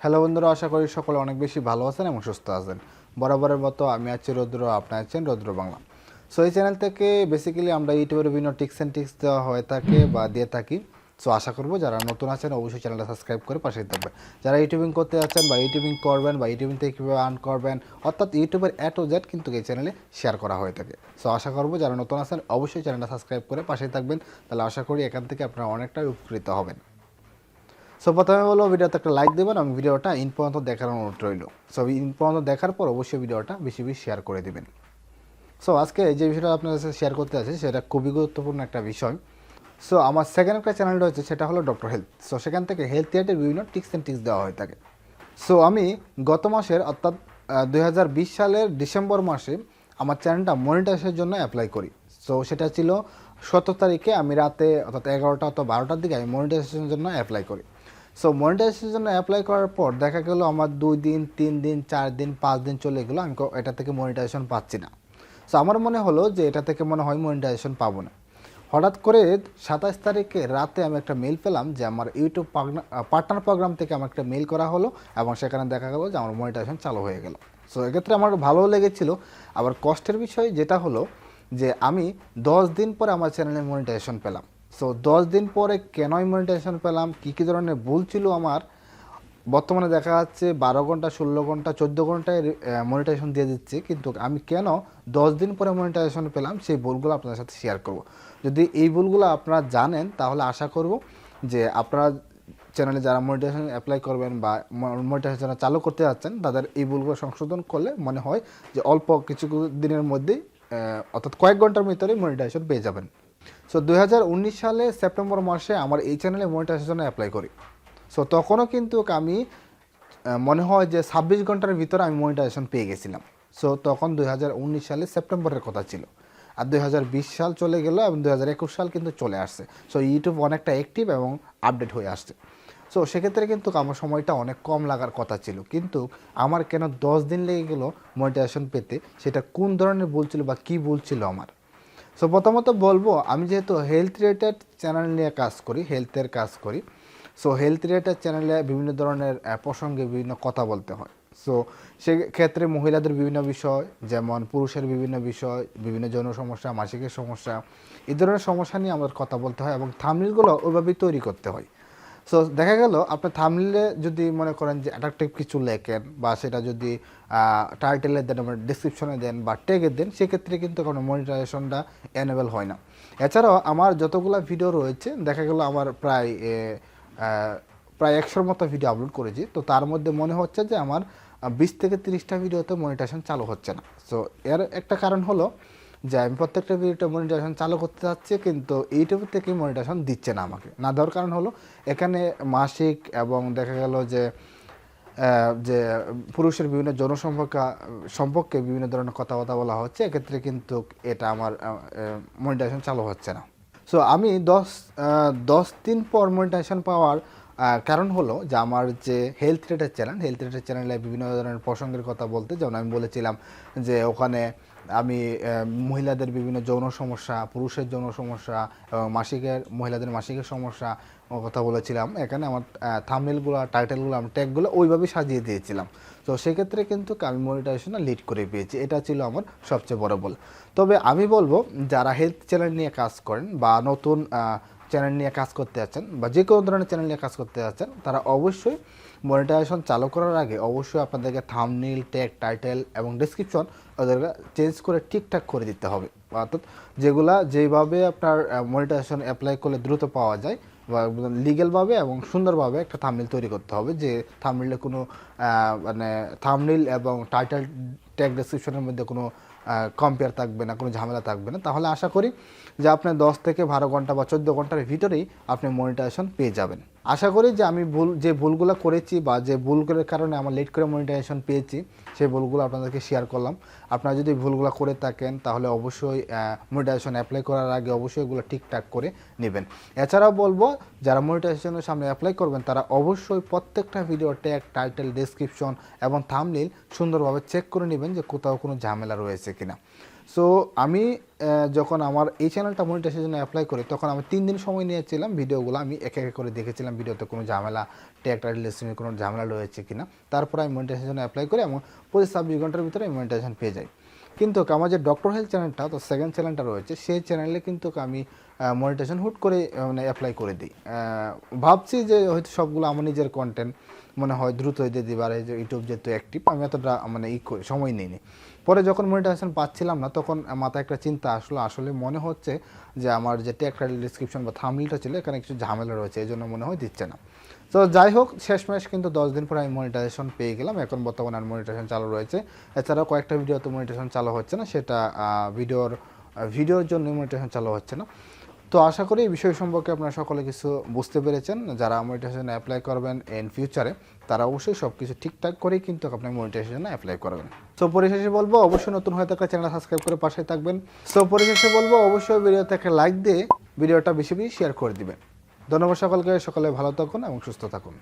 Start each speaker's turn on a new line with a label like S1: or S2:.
S1: Hello বন্ধুরা, আশা করি সকলে অনেক বেশি ভালো আছেন এবং সুস্থ আছেন। বরাবরের মতো আমি আছি রুদ্র, আপনারা আছেন রুদ্র বাংলা। সো এই চ্যানেল থেকে বেসিক্যালি আমরা ইউটিউবের বিভিন্ন টিপস অ্যান্ড ট্রিক্স দেওয়া হয়ে থাকে বা দিয়ে থাকি। সো আশা করবো যারা নতুন আছেন অবশ্যই চ্যানেলটা সাবস্ক্রাইব করে পাশেই থাকবেন। যারা ইউটিউবিং করতে যাচ্ছেন বা ইউটিউবিং করবেন বা ইউটিউবিং থেকে কীভাবে আর্ন করবেন, অর্থাৎ ইউটিউবের A to Z কিন্তু এই চ্যানেলে শেয়ার করা হয়ে থাকে। সো আশা করবো যারা নতুন আছেন অবশ্যই চ্যানেলটা সাবস্ক্রাইব করে পাশেই থাকবেন, তাহলে আশা করি এখান থেকে আপনারা অনেকটাই উপকৃত হবেন। সো প্রথমে বলবো ভিডিওতে একটা লাইক দেবেন এবং ভিডিওটা ইন পর্যন্ত দেখার অনুরোধ রইল। সো ইন পর্যন্ত দেখার পর অবশ্যই ভিডিওটা বেশি বেশি শেয়ার করে দেবেন। সো আজকে যে বিষয়টা আপনার কাছে শেয়ার করতে আছে সেটা খুবই গুরুত্বপূর্ণ একটা বিষয়। সো আমার সেকেন্ড একটা চ্যানেলটা হচ্ছে সেটা হলো ডক্টর হেলথ। সো সেখান থেকে হেলথ রিলেটেড বিভিন্ন টিপস অ্যান্ড ট্রিক্স দেওয়া হয়ে থাকে। সো আমি গত মাসের অর্থাৎ 2020 সালের ডিসেম্বর মাসে আমার চ্যানেলটা মনিটাইজেশনের জন্য অ্যাপ্লাই করি। সো সেটা ছিল 17 তারিখে আমি রাতে অর্থাৎ 11টা অথবা 12টার দিকে আমি মনিটাইজেশনের জন্য অ্যাপ্লাই করি। সো মনিটাইজেশনের জন্য অ্যাপ্লাই করার পর দেখা গেল আমার 2 দিন 3 দিন 4 দিন 5 দিন চলে গেলো, আমি এটা থেকে মনিটাইজেশন পাচ্ছি না। সো আমার মনে হলো যে এটা থেকে মনে হয় মনিটাইজেশন পাবো না। হঠাৎ করে 27 তারিখে রাতে আমি একটা মেল পেলাম যে আমার ইউটিউব পার্টনার প্রোগ্রাম থেকে আমার একটা মেল করা হলো এবং সেখানে দেখা গেল যে আমার মনিটাইজেশন চালু হয়ে গেল। সো এক্ষেত্রে আমার ভালোও লেগেছিল। আবার কষ্টের বিষয় যেটা হলো যে আমি 10 দিন পরে আমার চ্যানেলে মনিটাইজেশন পেলাম। সো 10 দিন পরে কেনই মনিটাইজেশন পেলাম, কী ধরনের ভুল ছিল আমার, বর্তমানে দেখা যাচ্ছে 12 ঘন্টা 16 ঘন্টা 14 ঘন্টায় মনিটাইজেশন দিয়ে দিচ্ছে, কিন্তু আমি কেন 10 দিন পরে মনিটাইজেশন পেলাম সেই ভুলগুলো আপনাদের সাথে শেয়ার করব। যদি এই ভুলগুলো আপনারা জানেন তাহলে আশা করব যে আপনারা চ্যানেলে যারা মনিটাইজেশন অ্যাপ্লাই করবেন বা মনিটাইজেশন চালু করতে যাচ্ছেন তাদের এই ভুলগুলো সংশোধন করলে মনে হয় যে অল্প কিছু দিনের মধ্যেই অর্থাৎ কয়েক ঘন্টার ভিতরেই মনিটাইজেশন পেয়ে যাবেন। সো 2019 সালে সেপ্টেম্বর মাসে আমার এই চ্যানেলে মনিটাইজেশন অ্যাপ্লাই করি। সো তখনও কিন্তু আমি মনে হয় যে 26 ঘন্টার ভিতরে আমি মনিটাইজেশন পেয়ে গেছিলাম। সো তখন 2019 সালে সেপ্টেম্বরের কথা ছিল, আর 2020 সাল চলে গেল এবং 2021 সাল কিন্তু চলে আসছে। সো ইউটিউব অনেকটা অ্যাক্টিভ এবং আপডেট হয়ে আসছে। সো সেক্ষেত্রে কিন্তু আমার সময়টা অনেক কম লাগার কথা ছিল, কিন্তু আমার কেন 10 দিন লেগে গেল মনিটাইজেশন পেতে, সেটা কোন ধরনের ভুল ছিল বা কী ভুল ছিল আমার। সো প্রথমত বলবো, আমি যেহেতু হেলথ রিলেটেড চ্যানেল নিয়ে কাজ করি, হেলথের কাজ করি, সো হেলথ রিলেটেড চ্যানেলে বিভিন্ন ধরনের প্রসঙ্গে বিভিন্ন কথা বলতে হয়। সো সেক্ষেত্রে মহিলাদের বিভিন্ন বিষয়, যেমন পুরুষের বিভিন্ন বিষয়, বিভিন্ন যৌন সমস্যা, মাসিকের সমস্যা, এই ধরনের সমস্যা নিয়ে আমাদের কথা বলতে হয় এবং থাম্বনেইলগুলো ওইভাবেই তৈরি করতে হয়। সো দেখা গেল আপনার থাম্বনেইলে যদি মনে করেন যে অ্যাট্রাকটিভ কিছু লেখেন বা সেটা যদি টাইটেলে দেন, ডিসক্রিপশনে দেন বা ট্যাগে দেন, সেক্ষেত্রে কিন্তু কোনো মনিটাইজেশনটা এনেবল হয় না। এছাড়াও আমার যতগুলো ভিডিও রয়েছে দেখা গেল আমার প্রায় 100-র মতো ভিডিও আপলোড করেছি, তো তার মধ্যে মনে হচ্ছে যে আমার 20 থেকে 30টা ভিডিওতে মনিটাইজেশন চালু হচ্ছে না। সো এর একটা কারণ হলো যে আমি প্রত্যেকটা ভিডিওতে মনিটাইজেশন চালু করতে যাচ্ছি, কিন্তু ইউটিউব থেকে মনিটাইজেশন দিচ্ছে না আমাকে। না দেওয়ার কারণ হলো এখানে মাসিক এবং দেখা গেল যে যে পুরুষের বিভিন্ন সম্পর্কে বিভিন্ন ধরনের কথাবার্তা বলা হচ্ছে, এক্ষেত্রে কিন্তু এটা আমার মনিটাইজেশন চালু হচ্ছে না। সো আমি 10 দিন পর মনিটাইজেশন পাওয়ার কারণ হলো যে আমার যে হেলথ রিলেটেড চ্যানেলে বিভিন্ন ধরনের প্রসঙ্গের কথা বলতে, যেমন আমি বলেছিলাম যে ওখানে আমি মহিলাদের বিভিন্ন যৌন সমস্যা, পুরুষের যৌন সমস্যা এবং মহিলাদের মাসিকের সমস্যা কথা বলেছিলাম। এখানে আমার থাম্বনেইলগুলো, টাইটেলগুলো, আমি ট্যাগগুলো ওইভাবেই সাজিয়ে দিয়েছিলাম। তো সেক্ষেত্রে কিন্তু আমি মনিটাইজেশন লিড করে পেয়েছি, এটা ছিল আমার সবচেয়ে বড় ভুল। তবে আমি বলবো যারা হেলথ চ্যানেল নিয়ে কাজ করেন বা নতুন চ্যানেল নিয়ে কাজ করতে যাচ্ছেন বা যে কোনো ধরনের চ্যানেল নিয়ে কাজ করতে যাচ্ছেন, তারা অবশ্যই মনিটাইজেশন চালু করার আগে অবশ্যই আপনাদেরকে থাম্বনেইল, ট্যাগ, টাইটেল এবং ডেসক্রিপশন ওদেরকে চেঞ্জ করে ঠিকঠাক করে দিতে হবে। অর্থাৎ যেভাবে আপনার মনিটাইজেশন অ্যাপ্লাই করলে দ্রুত পাওয়া যায় বা লিগ্যালভাবে এবং সুন্দরভাবে একটা থাম্বনেইল তৈরি করতে হবে, যে থাম্বনেইলে কোনো মানে থাম্বনেইল এবং টাইটেল, ট্যাগ, ডেসক্রিপশনের মধ্যে কোনো কম্পেয়ার থাকবে না, কোনো ঝামেলা থাকবে না। তাহলে আশা করি যে আপনি 10 থেকে 12 ঘন্টা বা 14 ঘন্টার ভিতরেই আপনি মনিটাইজেশন পেয়ে যাবেন। আশা করি যে আমি যে ভুলগুলো করেছি বা যে ভুলগুলোর কারণে আমার লেট করে মনিটাইজেশন পেয়েছি সেই ভুলগুলো আপনাদেরকে শেয়ার করলাম। আপনারা যদি ভুলগুলো করে থাকেন তাহলে অবশ্যই মনিটাইজেশন অ্যাপ্লাই করার আগে অবশ্যই এগুলো ঠিকঠাক করে নেবেন। এছাড়াও বলবো যারা মনিটাইজেশনের সামনে অ্যাপ্লাই করবেন তারা অবশ্যই প্রত্যেকটা ভিডিও ট্যাগ, টাইটেল, ডেসক্রিপশন এবং থাম্বনেইল সুন্দরভাবে চেক করে নেবেন যে কোথাও কোনো ঝামেলা রয়েছে কিনা। সো আমি যখন আমার এই চ্যানেলটা মনিটাইজেশনের জন্য অ্যাপ্লাই করি তখন আমি 3 দিন সময় নিয়েছিলাম, ভিডিওগুলো আমি এক এক করে দেখেছিলাম ভিডিওতে কোনো ঝামেলা ট্যাগ রিলেশনের কোনো ঝামেলা রয়েছে কিনা, তারপর আমি মনিটাইজেশনের জন্য অ্যাপ্লাই করি এবং 25-26 ঘন্টার ভিতরে আমি মনিটাইজেশন পেয়ে যাই। কিন্তু আমার যে ডক্টর হেলথ চ্যানেলটা, তো সেকেন্ড চ্যানেলটা রয়েছে, সেই চ্যানেলে কিন্তু আমি মনিটাইজেশন হুট করে মানে অ্যাপ্লাই করে দিই। ভাবছি যে হয়তো সবগুলো আমার নিজের কন্টেন্ট মনে হয় দ্রুত দিয়ে দিবার, এই যে ইউটিউব যেহেতু অ্যাক্টিভ আমি এতটা মানে সময় নিইনি। পরে যখন মনিটাইজেশন পাচ্ছিলাম না তখন মাথায় একটা চিন্তা আসলো, আসলে মনে হচ্ছে যে আমার যে ট্যাগ ডিসক্রিপশন বা থাম্বনেইলটা ছিল এখানে কিছু ঝামেলা রয়েছে, এই জন্য মনে হয় দিচ্ছে না। তো যাই হোক, শেষমেশ কিন্তু 10 দিন পরে আমি মনিটাইজেশন পেয়ে গেলাম। এখন বর্তমানে আর মনিটাইজেশন চালু রয়েছে। এছাড়াও কয়েকটা ভিডিওতে মনিটাইজেশন চালু হচ্ছে না, সেটা ভিডিওর জন্য মনিটাইজেশন চালু হচ্ছে না। তো আশা করি এই বিষয় সম্পর্কে আপনারা সকলে কিছু বুঝতে পেরেছেন। যারা মনিটাইজেশন অ্যাপ্লাই করবেন ইন ফিউচারে তারা অবশ্যই সব কিছু ঠিকঠাক করেই কিন্তু আপনি মনিটাইজেশন অ্যাপ্লাই করবেন। সো পরিশেষে বলবো অবশ্যই নতুন হয়ে থাকলে চ্যানেল সাবস্ক্রাইব করে পাশে থাকবেন। সো পরিশেষে বলবো অবশ্যই ভিডিওতে একটা লাইক দিয়ে ভিডিওটা বেশি বেশি শেয়ার করে দিবেন। ধন্যবাদ সকলকে, সকলে ভালো থাকুন এবং সুস্থ থাকুন।